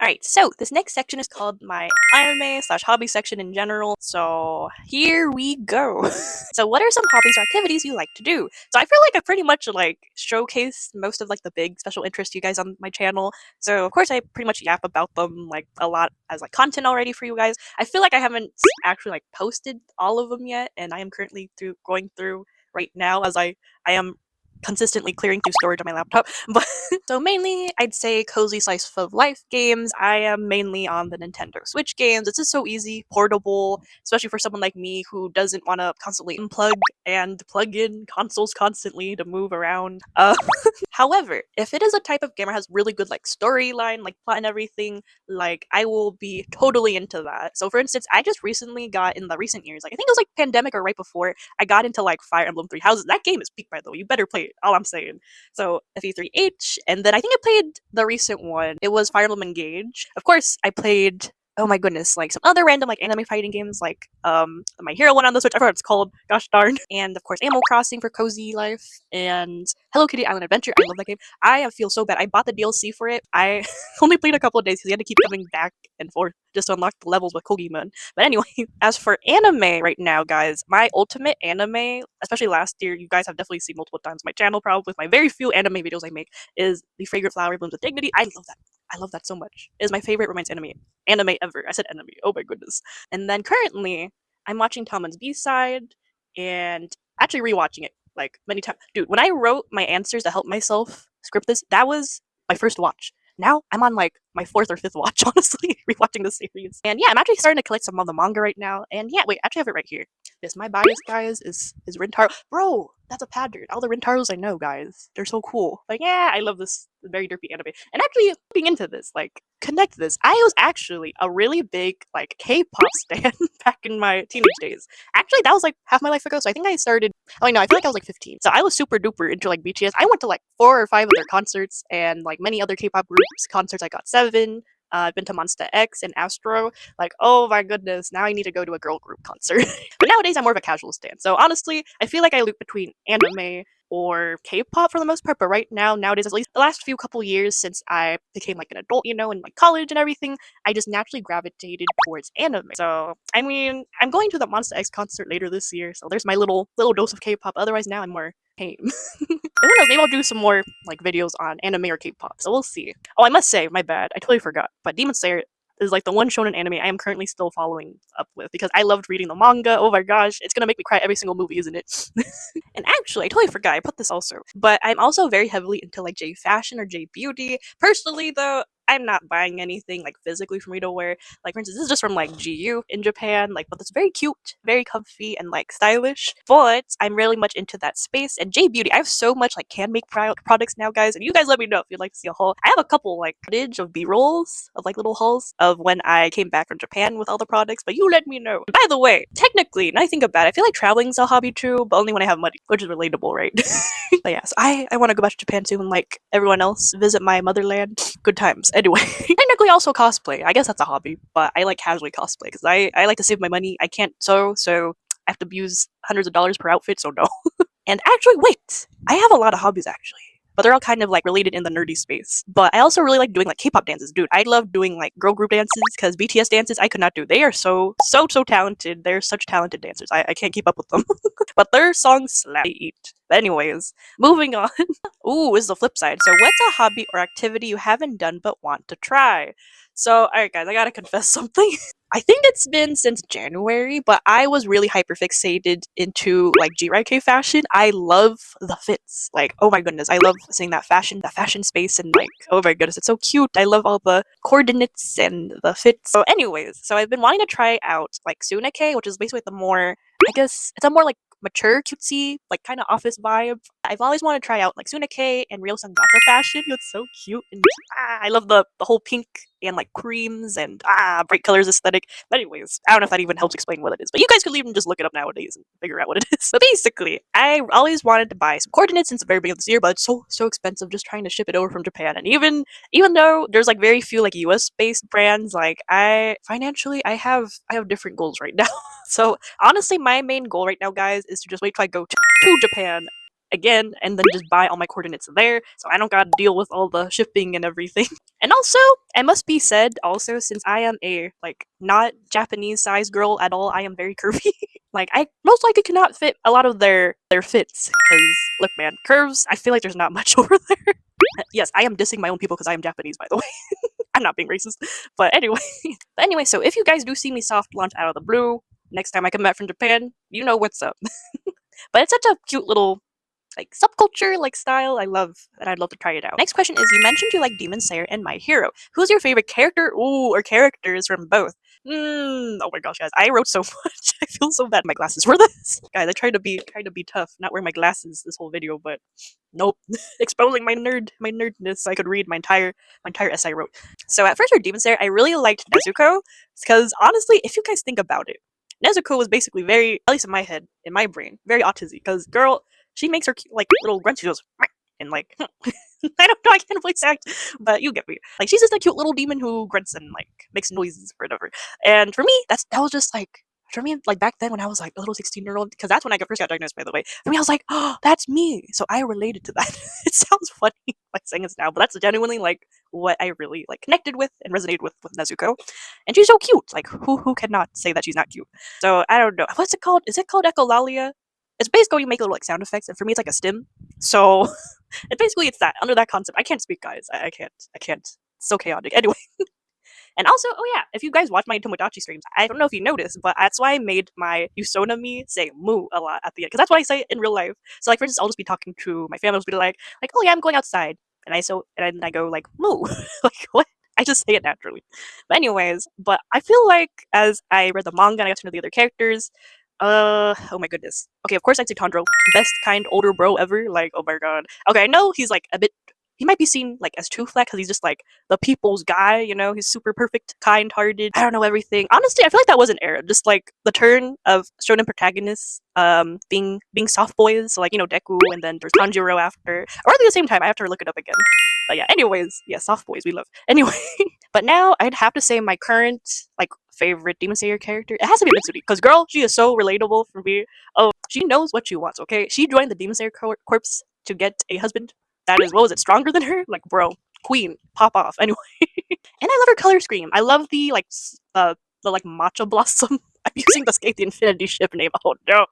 Alright, so this next section is called my anime slash hobby section in general. So here we go. So what are some hobbies or activities you like to do? So I feel like I pretty much like showcased most of like the big special interests you guys on my channel. So of course I pretty much yap about them like a lot as like content already for you guys. I feel like I haven't actually like posted all of them yet, and I am currently going through right now as I am consistently clearing through storage on my laptop. But so mainly I'd say cozy slice of life games. I am mainly on the Nintendo Switch games. It's just so easy, portable, especially for someone like me who doesn't want to constantly unplug and plug in consoles constantly to move around. However, if it is a type of game that has really good like storyline, like plot and everything, like I will be totally into that. So for instance, I just recently got in the recent years, like I think it was like pandemic or right before, I got into like Fire Emblem Three Houses. That game is peak, by the way. You better play it. All I'm saying. So FE3H, and then I think I played the recent one. It was Fire Emblem Engage. Of course, I played. Oh my goodness, like some other random like anime fighting games, like My Hero one on the Switch. I forgot what it's called. Gosh darn. And of course, Animal Crossing for cozy life, and Hello Kitty Island Adventure. I love that game. I feel so bad. I bought the DLC for it. I only played a couple of days because you had to keep coming back and forth just to unlock the levels with Kogimon. But anyway, as for anime right now, guys, my ultimate anime, especially last year, you guys have definitely seen multiple times my channel, probably with my very few anime videos I make, is The Fragrant Flower Blooms with Dignity. I love that. I love that so much. It is my favorite romance anime ever. I said enemy. Oh my goodness. And then currently, I'm watching Tommen's B-side and actually rewatching it like many times. Dude, when I wrote my answers to help myself script this, that was my first watch. Now I'm on like my fourth or fifth watch, honestly, rewatching the series. And yeah, I'm actually starting to collect some of the manga right now. And yeah, wait, I actually have it right here. This my bias, guys, is Rintaro. Bro, that's a pattern. All the Rintaros I know, guys. They're so cool. Like, yeah, I love this very derpy anime. And actually looking into this, like, connect this. I was actually a really big like K-pop stan back in my teenage days. Actually, that was like half my life ago. So I think I started. Oh no, I feel like I was like 15. So I was super duper into like BTS. I went to like 4 or 5 of their concerts and like many other K-pop groups concerts. I got 7. I've been to Monsta X and Astro. Like, oh my goodness, now I need to go to a girl group concert. But nowadays, I'm more of a casual stan. So honestly, I feel like I loop between anime or K-pop for the most part. But right now, nowadays, at least the last few couple years since I became like an adult, you know, in like college and everything, I just naturally gravitated towards anime. So I mean, I'm going to the Monsta X concert later this year, so there's my little dose of K-pop. Otherwise, now I'm more tame. Who knows? Maybe I'll do some more like videos on anime or K-pop. So we'll see. Oh, I must say, my bad. I totally forgot. But Demon Slayer is like the one shonen anime I am currently still following up with because I loved reading the manga. Oh my gosh, it's gonna make me cry every single movie, isn't it? And actually, I totally forgot. I put this also, but I'm also very heavily into like J fashion or J beauty. Personally, though, I'm not buying anything like physically for me to wear. Like for instance, this is just from like GU in Japan. Like, but it's very cute, very comfy, and like stylish. But I'm really much into that space and J beauty. I have so much like can make products now, guys. And you guys let me know if you'd like to see a haul. I have a couple like footage of B-rolls of like little hauls of when I came back from Japan with all the products. But you let me know. By the way, technically, now I think about it, I feel like traveling's a hobby too, but only when I have money, which is relatable, right? But yeah, so I want to go back to Japan too and like everyone else visit my motherland. Good times. Anyway, technically also cosplay. I guess that's a hobby, but I like casually cosplay because I like to save my money. I can't so I have to use hundreds of dollars per outfit, so no. And actually, wait, I have a lot of hobbies actually. But they're all kind of like related in the nerdy space. But I also really like doing like K-pop dances, dude. I love doing like girl group dances because BTS dances I could not do. They are so talented. They're such talented dancers. I can't keep up with them. But their songs slap. They eat. But anyways, moving on. Ooh, is the flip side. So what's a hobby or activity you haven't done but want to try? So, alright guys, I gotta confess something. I think it's been since January, but I was really hyperfixated into like G-K fashion. I love the fits. Like, oh my goodness, I love seeing that fashion space, and like, oh my goodness, it's so cute. I love all the coordinates and the fits. So anyways, so I've been wanting to try out like Sunake, which is basically the more, I guess, it's a more like mature, cutesy, like kind of office vibe. I've always wanted to try out like Sunake and real Sangata fashion. It's so cute, and I love the whole pink and like creams and bright colors aesthetic. But anyways, I don't know if that even helps explain what it is. But you guys could even just look it up nowadays and figure out what it is. But basically, I always wanted to buy some coordinates since the very beginning of this year, but it's so expensive just trying to ship it over from Japan. And even though there's like very few like US based brands, like I have different goals right now. So honestly, my main goal right now, guys, is to just wait till I go to Japan again and then just buy all my coordinates there, so I don't gotta deal with all the shipping and everything. And also, it must be said also, since I am a like not Japanese size girl at all, I am very curvy. Like I most likely cannot fit a lot of their fits. Cause look, man, curves. I feel like there's not much over there. Yes, I am dissing my own people because I am Japanese, by the way. I'm not being racist, but anyway. But anyway, so if you guys do see me soft launch out of the blue next time I come back from Japan, you know what's up. But it's such a cute little like subculture like style I love, and I'd love to try it out. Next question is, you mentioned you like Demon Slayer and My Hero. Who's your favorite character? Ooh, or characters from both? Oh my gosh, guys, I wrote so much. I feel so bad my glasses for this. Guys, I tried to be tough, not wearing my glasses this whole video, but nope. Exposing my nerdness so I could read my entire essay I wrote. So at first for Demon Slayer, I really liked Nezuko, because honestly, if you guys think about it, Nezuko was basically very, at least in my head, in my brain, very autism. Because girl, she makes her like little grunt. She goes and like I don't know, I can't voice act, but you get me. Like she's just a cute little demon who grunts and like makes noises or whatever. And for me, that was just like, for me, like back then when I was like a little 16-year-old, because that's when I first got diagnosed, by the way. For me, I was like, oh, that's me. So I related to that. It sounds funny like saying this now, but that's genuinely like what I really like connected with and resonated with Nezuko. And she's so cute. Like who cannot say that she's not cute? So I don't know. What's it called? Is it called echolalia? It's basically you make little like sound effects, and for me it's like a stim. So it's that under that concept. I can't speak, guys. I can't. It's so chaotic. Anyway. And also, oh yeah, if you guys watch my Tomodachi streams, I don't know if you noticed, but that's why I made my Usonami say moo a lot at the end, because that's what I say in real life. So like for instance, I'll just be talking to my family, will be like, oh yeah, I'm going outside, and then I go like moo, like what? I just say it naturally. But anyways, I feel like as I read the manga and I got to know the other characters, oh my goodness. Okay, of course I'd say Tandro, best kind older bro ever. Like, oh my god. Okay, I know he's like a bit. He might be seen like as too flat because he's just like the people's guy, you know. He's super perfect, kind-hearted. I don't know everything. Honestly, I feel like that was an era. Just like the turn of shonen protagonists, being soft boys. So like Deku, and then there's Tanjiro after, or at the same time. I have to look it up again. But yeah. Anyways, yeah, soft boys we love. Anyway, but now I'd have to say my current like favorite Demon Slayer character. It has to be Mitsuri, because girl, she is so relatable for me. Oh, she knows what she wants. Okay, she joined the Demon Slayer corps to get a husband that is, what was it, stronger than her? Like, bro, queen, pop off. Anyway, and I love her color scheme. I love the like the like matcha blossom. I'm using the Skate the Infinity ship name. Oh no,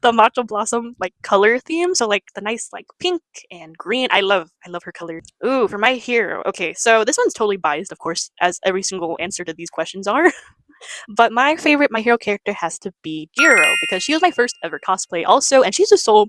the matcha blossom like color theme. So like the nice like pink and green. I love her color. Ooh, for my hero. Okay, so this one's totally biased, of course, as every single answer to these questions are. But my favorite My Hero character has to be Jiro, because she was my first ever cosplay also, and she's so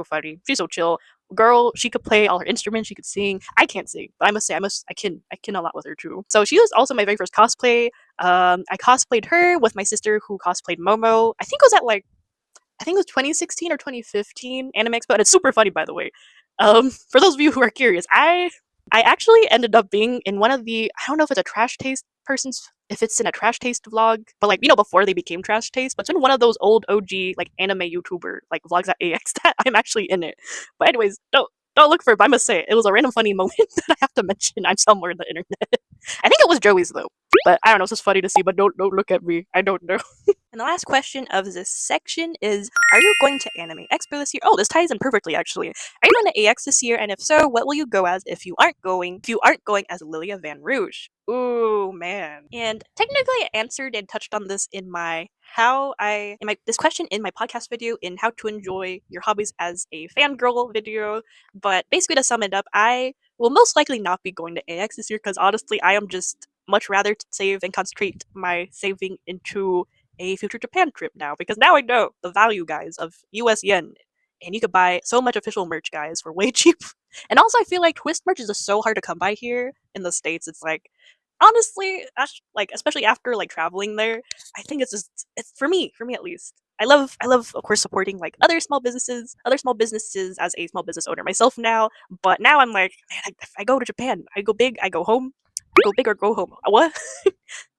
funny. She's so chill. Girl, she could play all her instruments, she could sing. I can't sing, but I must say I can a lot with her too. So she was also my very first cosplay. I cosplayed her with my sister who cosplayed Momo. I think it was 2016 or 2015 Anime Expo, and it's super funny, by the way. For those of you who are curious, I actually ended up being in one of the, I don't know if it's a trash taste person's, if it's in a trash taste vlog, but like before they became trash taste, but it's in one of those old OG like anime YouTuber like vlogs at AX that I'm actually in it. But anyways, don't look for it, but I must say it was a random funny moment that I have to mention. I'm somewhere in the internet. I think it was Joey's though. But I don't know, it's just funny to see, but don't look at me. I don't know. And the last question of this section is, are you going to Anime Expo this year? Oh, this ties in perfectly actually. Are you going to AX this year? And if so, what will you go as if you aren't going as Lilia Vanrouge? Ooh, man. And technically I answered and touched on this in this question in my podcast video in how to enjoy your hobbies as a fangirl video. But basically to sum it up, I will most likely not be going to AX this year, because honestly I am just much rather save and concentrate my saving into a future Japan trip now, because now I know the value, guys, of US yen, and you could buy so much official merch, guys, for way cheap. And also I feel like twist merch is just so hard to come by here in the States. It's like, honestly, like especially after like traveling there, I think it's for me at least. I love of course supporting like other small businesses as a small business owner myself now. But now I'm like, man, if I go to Japan, I go big, I go home. Go big or go home. What?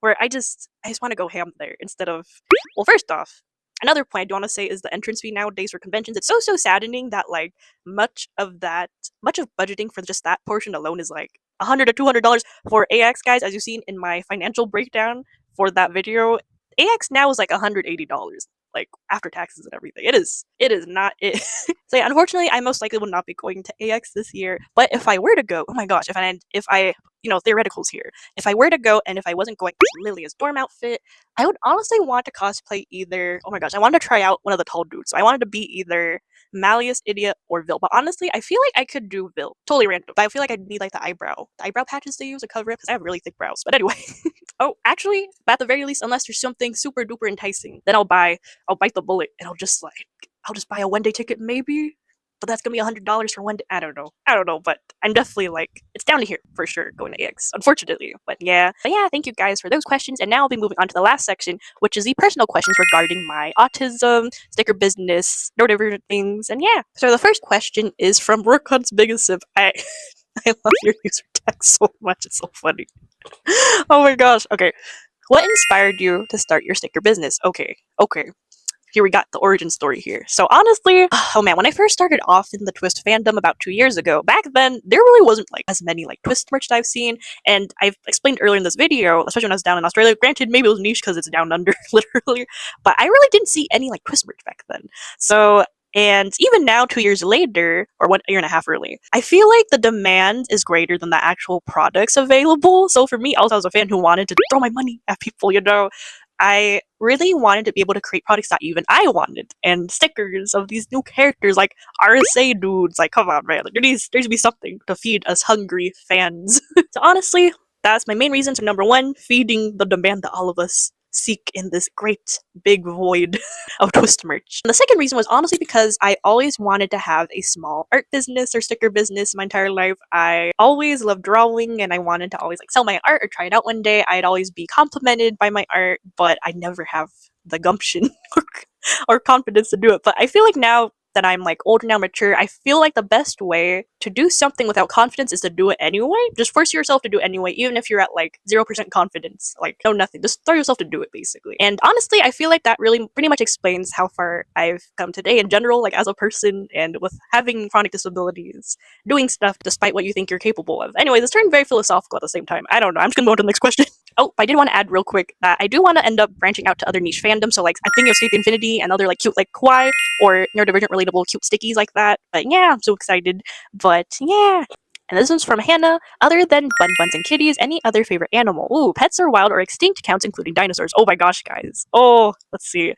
Where I just want to go ham there instead of, well, first off, another point I do want to say is the entrance fee nowadays for conventions. It's so saddening that like much of budgeting for just that portion alone is like $100 to $200 for AX, guys. As you've seen in my financial breakdown for that video, AX now is like $180. like after taxes and everything. It is not it. So yeah, unfortunately, I most likely will not be going to AX this year. But if I were to go, oh my gosh, if I theoreticals here. If I were to go and if I wasn't going as Lilia's dorm outfit, I would honestly want to cosplay either. Oh my gosh, I wanted to try out one of the tall dudes. So I wanted to be either Malleus, Idiot, or Vil. But honestly, I feel like I could do Vil. Totally random. But I feel like I'd need like the eyebrow patches they use to cover it because I have really thick brows. But anyway. Oh, actually, at the very least, unless there's something super duper enticing, then I'll bite the bullet and I'll just buy a one day ticket maybe. But that's gonna be $100 for one day. I don't know, but I'm definitely like it's down to here for sure going to AX, unfortunately. But yeah, thank you guys for those questions. And now I'll be moving on to the last section, which is the personal questions regarding my autism, sticker business, neurodivergent things, and yeah. So the first question is from Rookhunt's biggest sip. I love your user tag so much, it's so funny. Oh my gosh. Okay. What inspired you to start your sticker business? Okay. Here we got the origin story here. So honestly, oh man, when I first started off in the TWST fandom about 2 years ago, back then there really wasn't like as many like TWST merch that I've seen, and I've explained earlier in this video, especially when I was down in Australia. Granted, maybe it was niche because it's down under, literally, but I really didn't see any like TWST merch back then. So. And even now, 2 years later, or 1 year and a half really, I feel like the demand is greater than the actual products available. So for me, also as a fan who wanted to throw my money at people, I really wanted to be able to create products that even I wanted, and stickers of these new characters like RSA dudes. Like, come on, man! Like, there needs to be something to feed us hungry fans. So honestly, that's my main reason. So number one, feeding the demand that all of us seek in this great big void of TWST merch. And the second reason was honestly because I always wanted to have a small art business or sticker business my entire life. I always loved drawing and I wanted to always like sell my art or try it out one day. I'd always be complimented by my art, but I never have the gumption or confidence to do it. But I feel like now that I'm like older now, mature, I feel like the best way to do something without confidence is to do it anyway. Just force yourself to do it anyway, even if you're at like 0% confidence, like no nothing. Just throw yourself to do it basically. And honestly, I feel like that really pretty much explains how far I've come today in general, like as a person and with having chronic disabilities, doing stuff despite what you think you're capable of. Anyways, it's turned very philosophical at the same time. I don't know. I'm just gonna go on to the next question. Oh, I did want to add real quick that I do want to end up branching out to other niche fandoms. So like I'm thinking of State Infinity and other like cute like kawaii or neurodivergent relatable cute stickies like that. But yeah, I'm so excited. But yeah. And this one's from Hannah. Other than buns and kitties, any other favorite animal? Ooh, pets are wild or extinct counts, including dinosaurs. Oh my gosh, guys. Oh, let's see.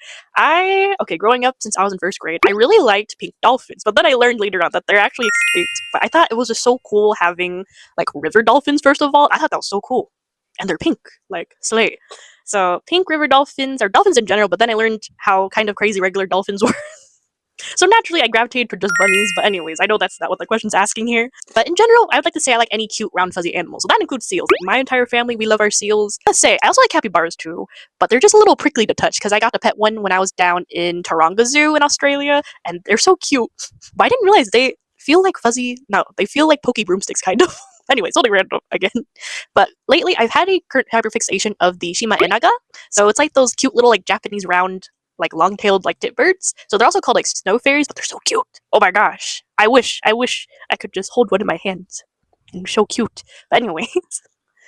Growing up since I was in first grade, I really liked pink dolphins, but then I learned later on that they're actually extinct. But I thought it was just so cool having like river dolphins, first of all. I thought that was so cool. And they're pink, like slay. So pink river dolphins, or dolphins in general, but then I learned how kind of crazy regular dolphins were. So naturally, I gravitated to just bunnies, but anyways, I know that's not what the question's asking here. But in general, I would like to say I like any cute, round, fuzzy animals. So that includes seals. Like, my entire family, we love our seals. Let's say, I also like capybaras too, but they're just a little prickly to touch, because I got to pet one when I was down in Taronga Zoo in Australia, and they're so cute. But I didn't realize they feel like they feel like pokey broomsticks, kind of. Anyways, totally random again. But lately, I've had a current hyperfixation of the Shima Enaga. So it's like those cute little like Japanese round like long-tailed like tit birds. So they're also called like snow fairies, but they're so cute. Oh my gosh. I wish I could just hold one in my hands. And so cute. But anyways.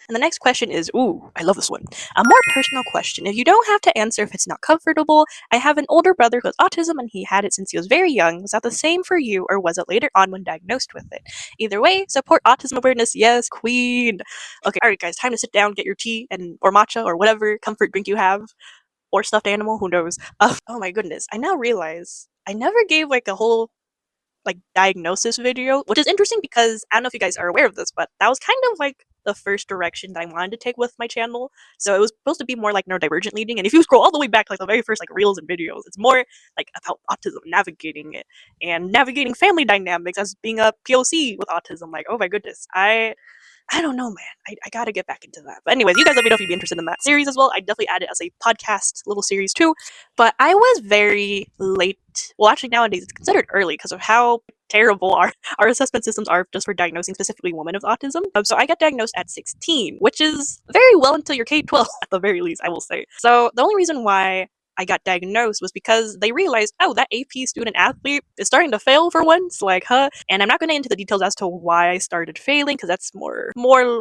And the next question is, ooh, I love this one. A more personal question. If you don't have to answer if it's not comfortable, I have an older brother who has autism and he had it since he was very young. Was that the same for you or was it later on when diagnosed with it? Either way, support autism awareness. Yes, queen. Okay, alright guys, time to sit down, get your tea or matcha or whatever comfort drink you have. Or stuffed animal, who knows? Oh my goodness, I now realize I never gave like a whole like diagnosis video, which is interesting because I don't know if you guys are aware of this, but that was kind of like the first direction that I wanted to take with my channel. So it was supposed to be more like neurodivergent leading, and if you scroll all the way back, like the very first like reels and videos, it's more like about autism, navigating it, and navigating family dynamics as being a POC with autism. Like, oh my goodness, I don't know, man. I gotta get back into that. But anyways, you guys let me know if you'd be interested in that series as well. I definitely add it as a podcast little series too. But I was very late. Well, actually nowadays it's considered early because of how terrible our assessment systems are just for diagnosing specifically women with autism. So I got diagnosed at 16, which is very well until you're K-12 at the very least, I will say. So the only reason why I got diagnosed was because they realized, oh, that AP student athlete is starting to fail for once, like, huh? And I'm not going to get into the details as to why I started failing, because that's more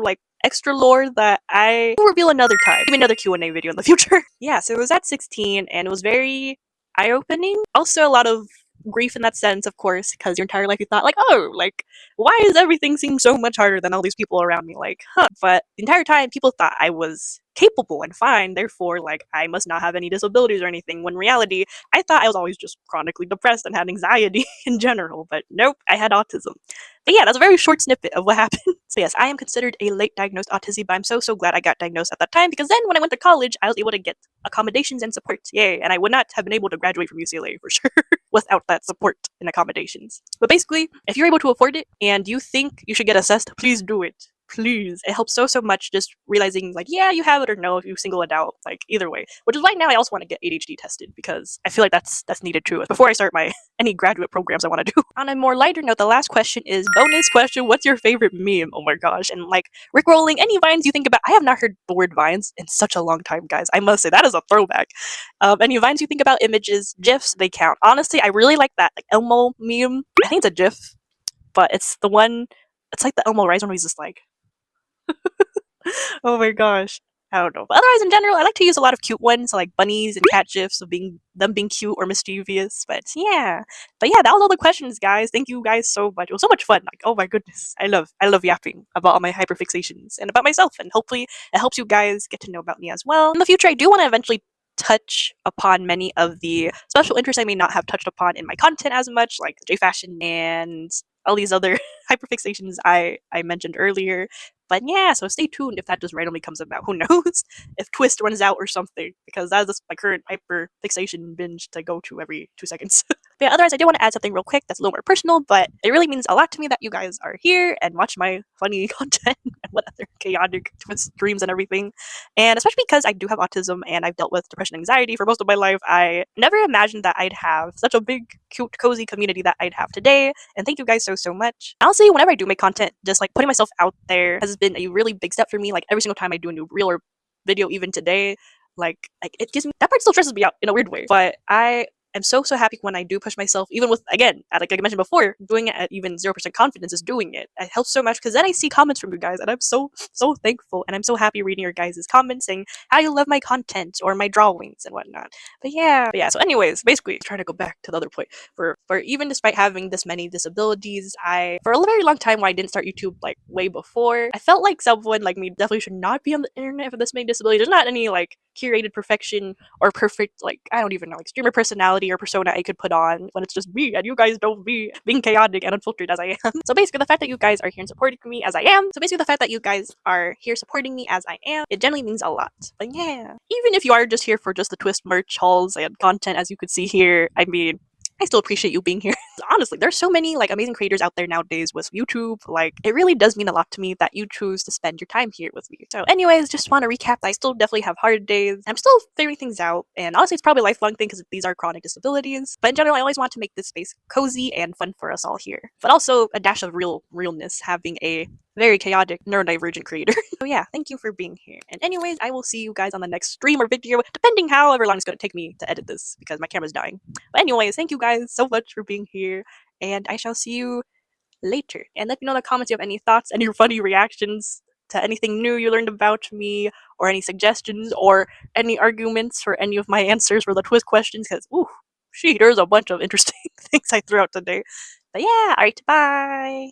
like extra lore that I will reveal another time. Maybe another Q&A video in the future. Yeah, so it was at 16, and it was very eye-opening. Also a lot of grief in that sense, of course, because your entire life you thought like, oh, like why does everything seem so much harder than all these people around me? Like, huh. But the entire time people thought I was capable and fine, therefore like I must not have any disabilities or anything. When in reality, I thought I was always just chronically depressed and had anxiety in general. But nope, I had autism. But yeah, that's a very short snippet of what happened. So yes, I am considered a late diagnosed autism, but I'm so glad I got diagnosed at that time because then when I went to college, I was able to get accommodations and support. Yay! And I would not have been able to graduate from UCLA for sure without that support and accommodations. But basically, if you're able to afford it and you think you should get assessed, please do it. Please. It helps so much just realizing like, yeah, you have it or no if you single it out. Like either way. Which is why now I also want to get ADHD tested because I feel like that's needed too. Before I start my any graduate programs I want to do. On a more lighter note, the last question is bonus question, what's your favorite meme? Oh my gosh. And like Rickrolling, any vines you think about. I have not heard the word vines in such a long time, guys. I must say that is a throwback. Any vines you think about, images, GIFs, they count. Honestly, I really like that like Elmo meme. I think it's a GIF, but it's the one. It's like the Elmo Rise one where he's just like, oh my gosh. I don't know. But otherwise, in general, I like to use a lot of cute ones, like bunnies and cat gifs of being cute or mischievous. But yeah. But yeah, that was all the questions, guys. Thank you guys so much. It was so much fun. Like, oh my goodness. I love yapping about all my hyperfixations and about myself. And hopefully it helps you guys get to know about me as well. In the future, I do want to eventually touch upon many of the special interests I may not have touched upon in my content as much, like J fashion and all these other hyperfixations I mentioned earlier. But yeah, so stay tuned if that just randomly comes about. Who knows? If Twist runs out or something, because that's just my current hyperfixation binge to go to every 2 seconds. But yeah, otherwise, I do want to add something real quick that's a little more personal, but it really means a lot to me that you guys are here and watch my funny content and what other chaotic twist dreams and everything. And especially because I do have autism and I've dealt with depression and anxiety for most of my life, I never imagined that I'd have such a big, cute, cozy community that I'd have today. And thank you guys so much. Honestly, whenever I do make content, just like putting myself out there has been a really big step for me. Like every single time I do a new reel or video, even today, like it gives me that part still stresses me out in a weird way. But I am so happy when I do push myself, even with again, like I mentioned before, doing it at even 0% confidence is doing it. It helps so much because then I see comments from you guys, and I'm so thankful, and I'm so happy reading your guys' comments saying how you love my content or my drawings and whatnot. But yeah. So anyways, basically, trying to go back to the other point. For even despite having this many disabilities, I for a very long time when I didn't start YouTube like way before, I felt like someone like me definitely should not be on the internet for this many disabilities. There's not any like curated perfection or perfect like I don't even know like streamer personality or persona I could put on when it's just me and you guys don't be being chaotic and unfiltered as I am. So basically the fact that you guys are here and supporting me as I am, it generally means a lot. But yeah, even if you are just here for just the Twist merch hauls and content as you could see here, I mean, I still appreciate you being here. Honestly, there's so many like amazing creators out there nowadays with YouTube. Like it really does mean a lot to me that you choose to spend your time here with me. So anyways, just want to recap that I still definitely have hard days. I'm still figuring things out. And honestly, it's probably a lifelong thing because these are chronic disabilities. But in general, I always want to make this space cozy and fun for us all here. But also a dash of realness having a very chaotic neurodivergent creator. So yeah, thank you for being here. And anyways, I will see you guys on the next stream or video, depending however long it's going to take me to edit this because my camera's dying. But anyways, thank you guys so much for being here, and I shall see you later. And let me know in the comments if you have any thoughts, any funny reactions to anything new you learned about me, or any suggestions, or any arguments for any of my answers for the Twist questions, because, ooh, there's a bunch of interesting things I threw out today. But yeah, alright, bye!